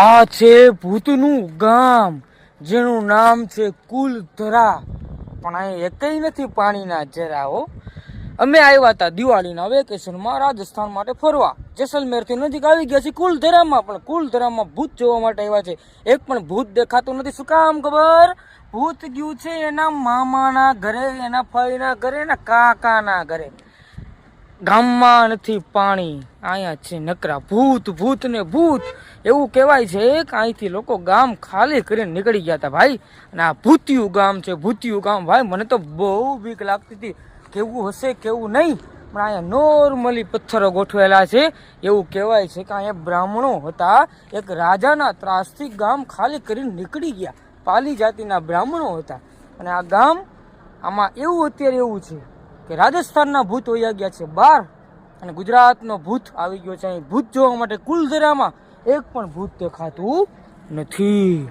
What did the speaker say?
આ છે ભૂતનું ગામ જેનું નામ છે કુલધરા, પણ અહીં એકેય નથી પાણીના જરાઓ. અમે આવ્યા હતા દિવાળીના વેકેશનમાં રાજસ્થાન માટે ફરવા. જેસલમેરથી નજીક આવી ગયા છે કુલધરામાં, પણ કુલધરામાં ભૂત જોવા માટે આવ્યા છે. એક પણ ભૂત દેખાતું નથી. શું કામ ખબર? ભૂત ગયું છે એના મામાના ઘરે, એના ફઈના ઘરે, એના કાકાના ઘરે. ગામમાં નથી પાણી, અહીંયા છે નકરા ભૂત. ભૂત ને ભૂત એવું કહેવાય છે કે અહીંથી લોકો ગામ ખાલી કરીને નીકળી ગયા હતા ભાઈ. અને આ ભૂતિયું ગામ છે, ભૂતિયું ગામ. ભાઈ મને તો બહુ બીક લાગતી હતી, કેવું હશે કેવું નહીં. પણ અહીંયા નોર્મલી પથ્થરો ગોઠવેલા છે. એવું કહેવાય છે કે અહીંયા બ્રાહ્મણો હતા, એક રાજાના ત્રાસથી ગામ ખાલી કરીને નીકળી ગયા. પાલી જાતિના બ્રાહ્મણો હતા. અને આ ગામ આમાં એવું અત્યારે એવું છે કે રાજસ્થાનના ભૂત વયા ગયા છે બહાર, અને ગુજરાતનો ભૂત આવી ગયો છે અહીં ભૂત જોવા માટે. કુલધરામાં એક પણ ભૂત દેખાતું નથી.